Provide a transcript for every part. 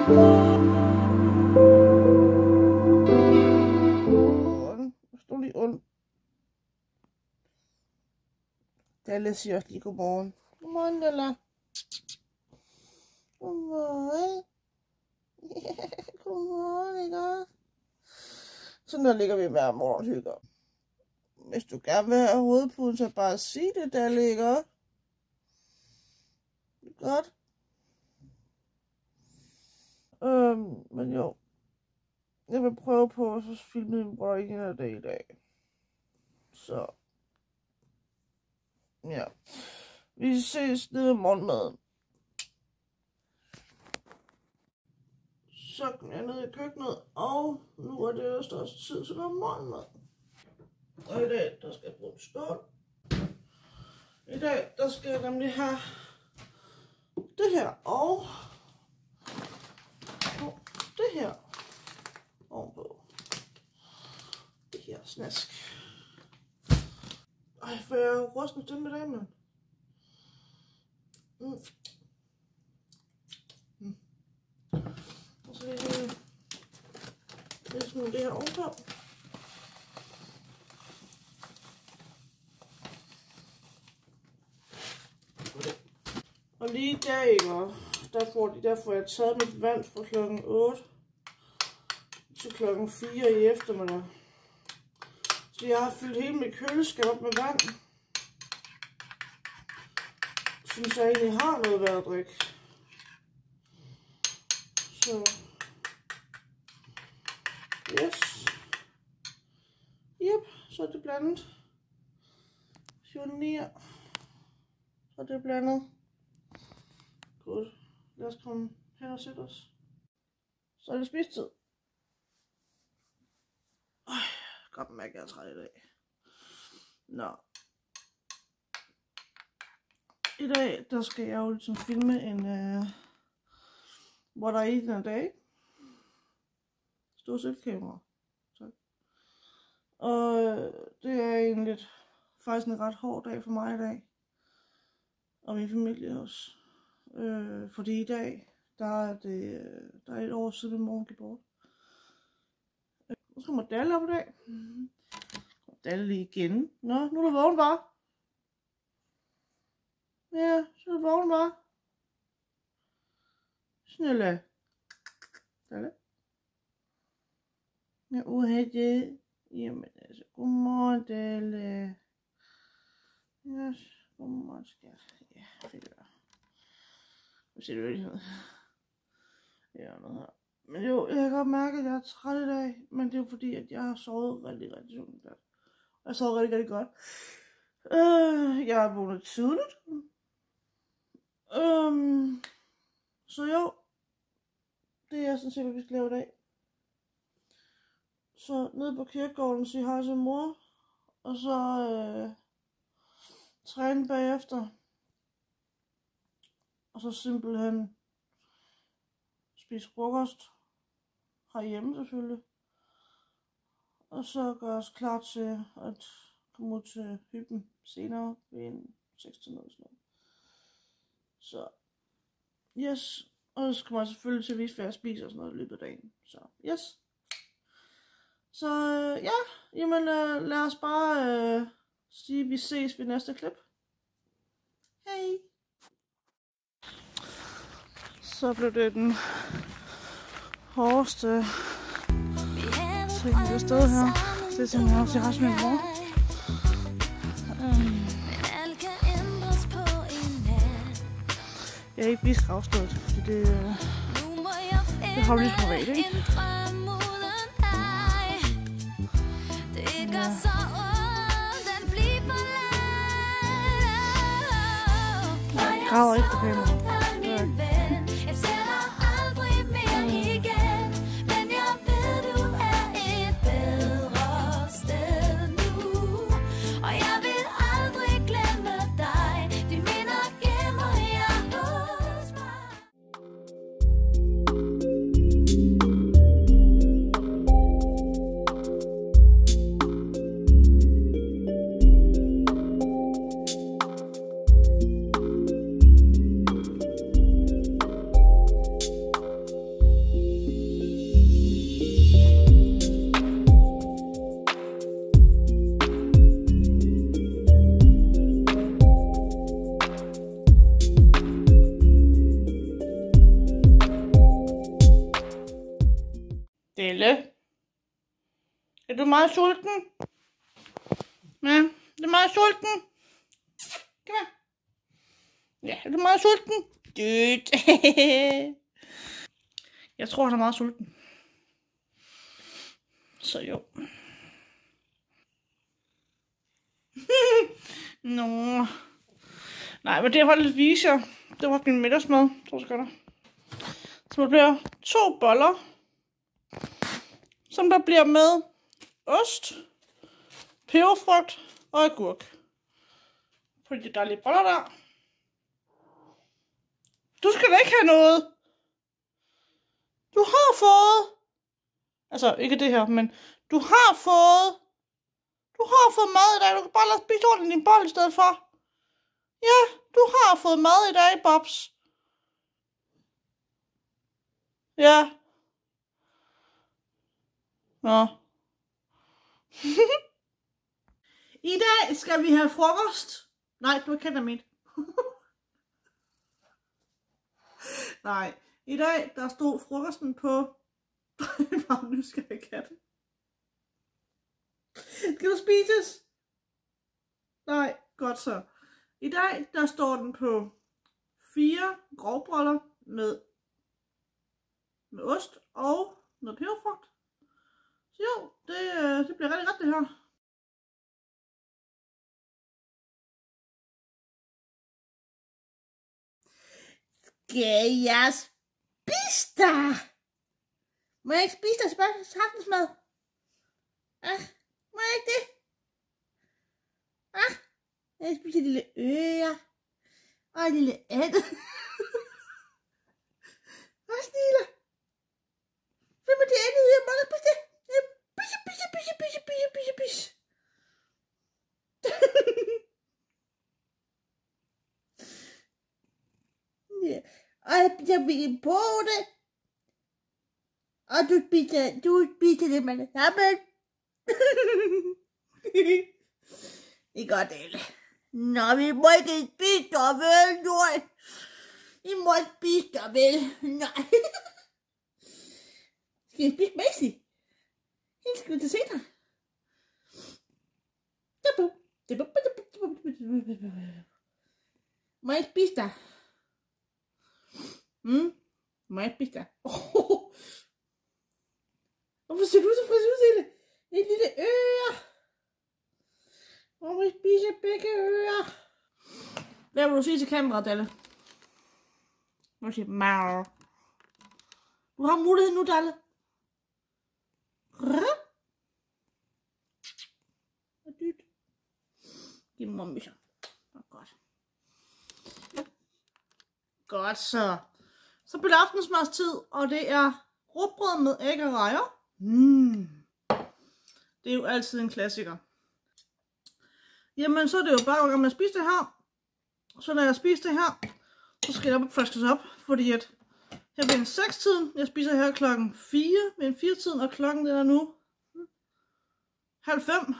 Stod lige ondt. Dalle siger også lige godmorgen. Godmorgen, Dalla. Godmorgen. Godmorgen, ikke? Sådan der ligger vi hver morgen og hygger. Hvis du gerne vil have hovedpuden, så bare sig det, Dalle, ikke? Godt. Men jo. Jeg vil prøve på at filme en breaking af det i dag. Så. Ja. Vi ses nede ved morgenmaden. Så kom jeg ned i køkkenet, og nu er det også tid til noget morgenmad. Og i dag, der skal jeg bruge en skål. I dag, der skal jeg nemlig have det her og det her ovenpå. Det her snask. Ej, for jeg har rystet stemme i dag, mand. Og så lige sådan det her ovenpå. Og lige der, ikke? Der får jeg taget mit vand fra klokken 8 til klokken 4 i eftermiddag. Så jeg har fyldt hele mit køleskab op med vand. Synes jeg egentlig har noget vand at drikke. Så. Yes. Yep, så er det blandet. 14. Så er det blandet. Godt. Lad os komme hen og sætte os. Så er det spisetid. Godt mærke, jeg er træt i dag. Nå. I dag, der skal jeg jo ligesom filme en What I Eat in a Day. Stor selvkamera. Tak. Og det er egentlig faktisk en ret hård dag for mig i dag. Og min familie også. Fordi i dag, der er et år siden min mor gik bort. Nu skal man Dalle op i dag. Dalle lige igen. Nå, nu er du vågen, var. Ja, så er du vågen, var. Snille. Dalle. Ja, det. Jamen altså, godmorgen, Dalle. Yes, godmorgen, skat. Ja, fedt. Nu ser du ikke noget. Ja, noget her. Men jo, jeg kan godt mærke, at jeg er træt i dag. Men det er jo fordi, at jeg har sovet rigtig godt. Og jeg sovet rigtig godt. Jeg har vågnet tidligt. Så jo. Det er sådan set, hvad vi skal lave i dag. Så ned på kirkegården, sige hej til mor. Og så træne bagefter. Og så simpelthen spise frokost. Herhjemme selvfølgelig. Og så gøre os klar til at komme ud til hyppen senere ved en 16 eller sådan noget. Så yes. Og så kommer jeg selvfølgelig til at vise, hvad jeg spiser og sådan noget i løbet af dagen. Så yes. Så ja, jamen lad os bare sige, at vi ses ved næste klip. Hej. Så blev det den hårdeste ting, der stod her. Det er simpelthen også, jeg har min mor. Jeg er ikke vist gravstedet, fordi det har vi lidt privat, ikke? Jeg graver ikke på kameraet. Elle. Er du meget sulten? Ja, er du meget sulten? Kom her. Ja, er du meget sulten? Dyt. Jeg tror, han er meget sulten. Så jo. Nå. Nej, men det jeg faktisk vise jer, det var min middagsmad. 2 sekunder. Så der bliver 2 boller, som der bliver med ost, peberfrugt og agurk. På de dejlige boller der. Du skal da ikke have noget. Du har fået. Altså, ikke det her, men du har fået mad i dag. Du kan bare lade spise ordentligt i din bolle i stedet for. Ja, du har fået mad i dag, Bobs. Ja. Nå. I dag skal vi have frokost. Nej, du kender mit. Nej, i dag der stod frokosten på. Bare nysgerrig kat. Skal du spises? Nej, godt så. I dag der står den på 4 grovboller med ost og noget peberfrugt. Så jo, det bliver rigtig godt det her. Skal jeg spise dig? Må jeg ikke spise dig aftensmad? Må jeg ikke det? Jeg spiser lille øre og en lille and. Hvad sniler? Hvem er det andet? Jeg må ikke spise det. Pisse. Ja. Og jeg vil på det. Og du spiser det med det sammen. Det er godt, Elle. Nå, vi må ikke spise dig vel, nej. Vi må ikke spise dig vel, nej. Skal jeg spise Macy? Jeg skal til se dig. Må jeg ikke spise dig? Må jeg ikke spise dig? Hvorfor ser du så frisk ud, Elle? Et lille øre. Må jeg spise begge ører? Hvad vil du sige til kameraet, Dalle? Må jeg sige mau. Du har mulighed nu, Dalle. Og dyt. Giv mig mommy så. Godt. Godt så. Så bliver det aftensmadstid, og det er rugbrød med æg og rejer. Det er jo altid en klassiker. Jamen, så er det jo bare at man spiser det her. Så når jeg spiser det her, så skal jeg friskes op, fordi at her ved en 6-tiden, jeg spiser her klokken 4, ved en 4-tiden, og klokken den er nu 4:30.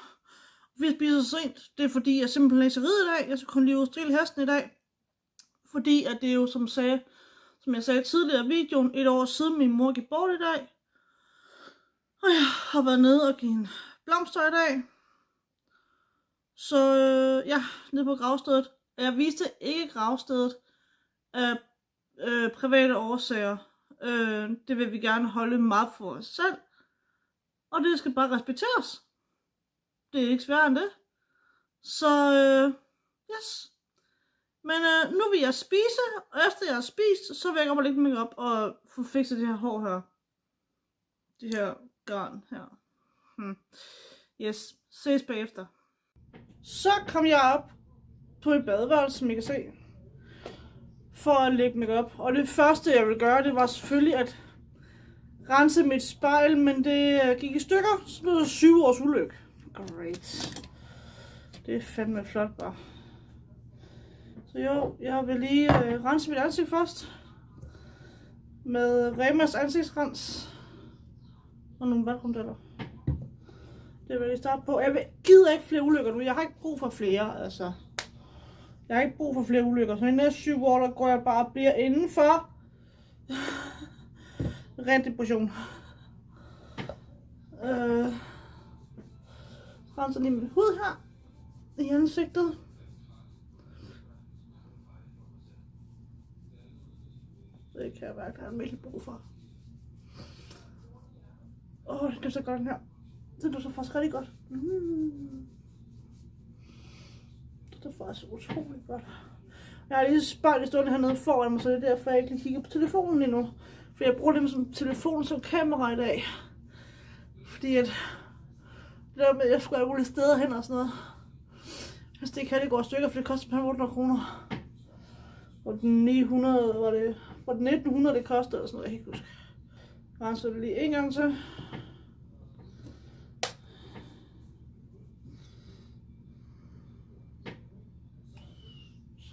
Vi spiser så sent, det er fordi jeg simpelthen ikke skal ride i dag. Jeg skal kun lige udstille hesten i dag. Fordi at det er jo, som jeg sagde tidligere i videoen, 1 år siden min mor gik bort i dag. Og jeg har været nede og give en blomster i dag. Så ja, nede på gravstedet. Jeg viste ikke gravstedet af private årsager. Det vil vi gerne holde meget for os selv. Og det skal bare respekteres. Det er ikke sværere end det. Så yes. Men nu vil jeg spise, og efter jeg har spist, så vil jeg gå og lægge mig op og få fikset det her hår her. Det her garn her. Yes, ses bagefter. Så kom jeg op på et badeværelse, som I kan se, for at lægge mig op. Og det første jeg ville gøre, det var selvfølgelig at rense mit spejl, men det gik i stykker, så blev det 7 års ulykke. Great. Det er fandme flot bare. Så jo, jeg vil lige rense mit ansigt først. Med Remas ansigtsrens. Og nogle vandrumdeller. Det vil jeg starte på. Jeg gider ikke flere ulykker nu. Jeg har ikke brug for flere, altså. Jeg har ikke brug for flere ulykker. Så i næste 7 år, der går jeg bare og bliver indenfor. Ren depression. Renser lige min hud her i ansigtet. Det kan jeg virkelig have en virkelig brug for. Det kan så godt den her. Det er så faktisk rigtig godt. Det er faktisk utroligt godt. Jeg har lige spejlet stående hernede foran mig, så det er derfor, jeg ikke lige kigger på telefonen endnu. For jeg bruger det som telefon som kamera i dag. Fordi at det der med, at jeg skulle have mulige steder hen og sådan noget. Hvis det kan det gå i stykker, for det koster 800 kroner. Og den 900 var det 1900 det kostede eller sådan noget, jeg kan ikke huske. Jeg renser det lige en gang til.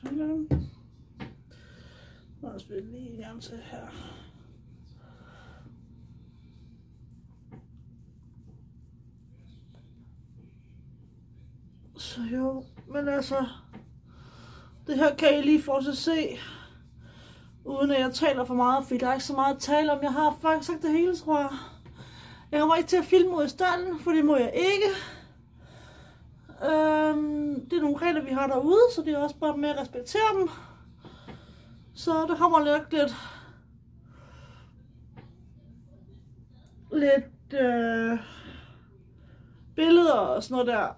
Sådan. Og så vil jeg lige en gang til her. Så jo, men altså, det her kan I lige fortsat se, uden at jeg taler for meget, fordi der er ikke så meget at tale om. Jeg har faktisk sagt det hele, tror jeg. Jeg kommer ikke til at filme ud i stallen, for det må jeg ikke. Det er nogle regler, vi har derude, så det er også bare med at respektere dem. Så der kommer lidt billeder og sådan noget der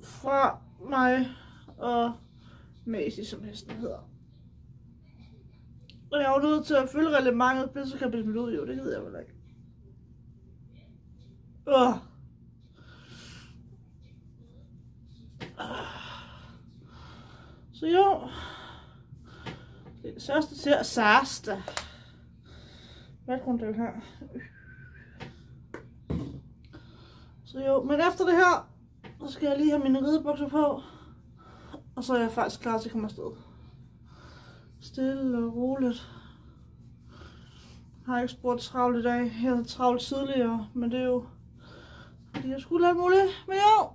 fra mig og Maisie, som hesten hedder. Og jeg er jo nødt til at følge reglementet, så kan jeg blive smidt ud, jo, det gider jeg vel ikke. Så jo, det er det sørste. Hvad er det her? Så jo, men efter det her, så skal jeg lige have mine ridebukser på. Og så er jeg faktisk klar til at komme afsted. Stille og roligt. Jeg har ikke spurgt travlt i dag. Jeg havde travlt tidligere, men det er jo fordi jeg skulle lade muligt. Men jo!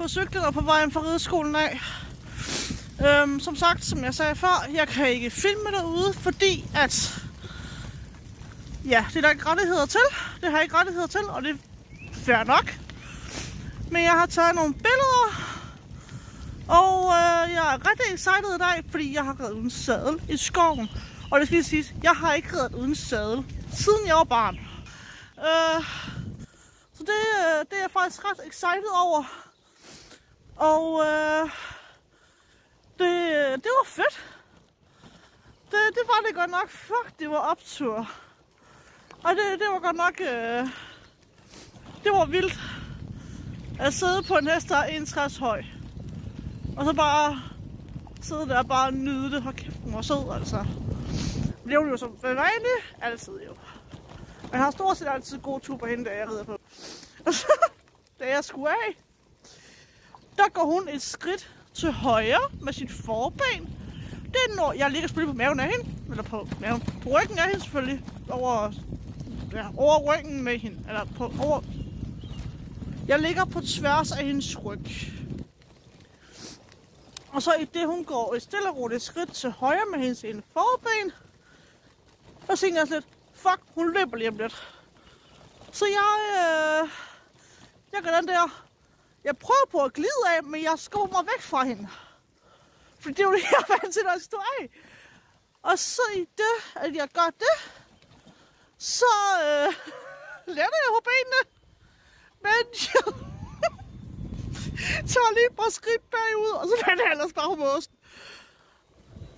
Cyklen og på vejen fra rideskolen af. Som sagt, som jeg sagde før, jeg kan ikke filme derude, fordi at ja, det er der ikke rettigheder til. Det har jeg ikke rettigheder til, og det er fair nok. Men jeg har taget nogle billeder, og jeg er rigtig excited i dag, fordi jeg har reddet uden sadel i skoven. Og det skal lige siges, jeg har ikke reddet uden sadel, siden jeg var barn. Så det er jeg faktisk ret excited over. Og det var fedt. Det var det godt nok. Fuck, det var optur. Og det var godt nok, det var vildt at sidde på en hest, der er 61 høj. Og så bare sidde der og bare nyde det. Hold kæft, hun var sød, altså. Det er jo som vanligt, altid jo. Jeg har stort set altid god tur på hende, da jeg rider på. Og så, da jeg skulle af, der går hun et skridt til højre med sit forben. Det er når jeg ligger selvfølgelig på maven af hende, eller på maven, på ryggen af hende selvfølgelig, over ryggen med hende, eller over. Jeg ligger på tværs af hendes ryg. Og så i det hun går et stille og roligt skridt til højre med hendes ene forben, så tænker jeg lidt, fuck, hun løber lige om lidt. Så jeg gør den der. Jeg prøver på at glide af, men jeg skubber mig væk fra hende. For det er jo det, jeg er vant til, når jeg står af. Og så i det, at jeg gør det, så letter jeg på benene. Men jeg tager lige et par skridt bagud, og så lander jeg ellers bare på måsen.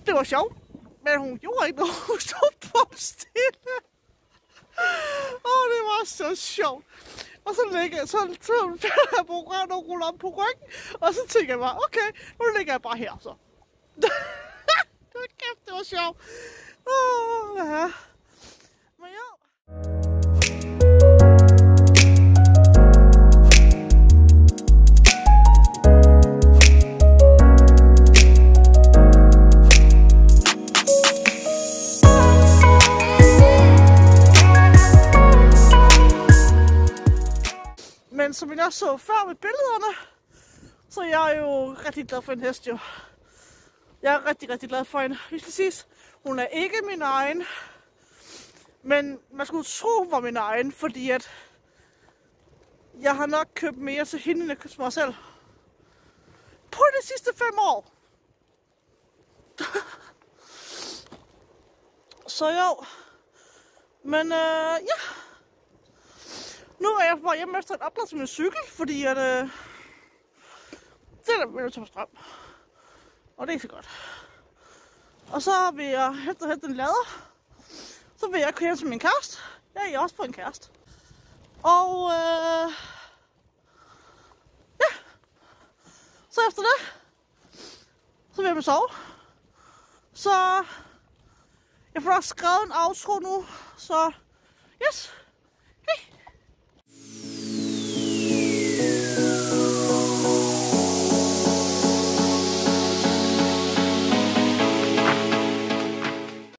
Det var sjovt, men hun gjorde ikke noget. Hun stod på stille. Det var så sjovt. Og så ligger jeg sådan på røven og ruller op på ryggen. Og så tænker jeg bare, okay, nu ligger jeg bare her så. Det var kæft, det var sjovt. Ja. Men ja. Men som jeg så før med billederne, så jeg er jo rigtig glad for en hest jo. Jeg er rigtig, rigtig glad for hende. Vi skal sige, hun er ikke min egen, men man skulle tro, hun var min egen, fordi at jeg har nok købt mere til hende, end jeg købte mig selv. På de sidste 5 år. Så jo. Men ja. Nu er jeg bare hjemme efter et oplad til min cykel, fordi at det er der nødt til at strøm. Og det er ikke så godt. Og så vil jeg hente en lader. Så vil jeg køre hjem til min kæreste. Jeg er også på en kæreste. Og ja. Så efter det, så vil jeg sove. Så jeg får også skrevet en outro nu. Så yes.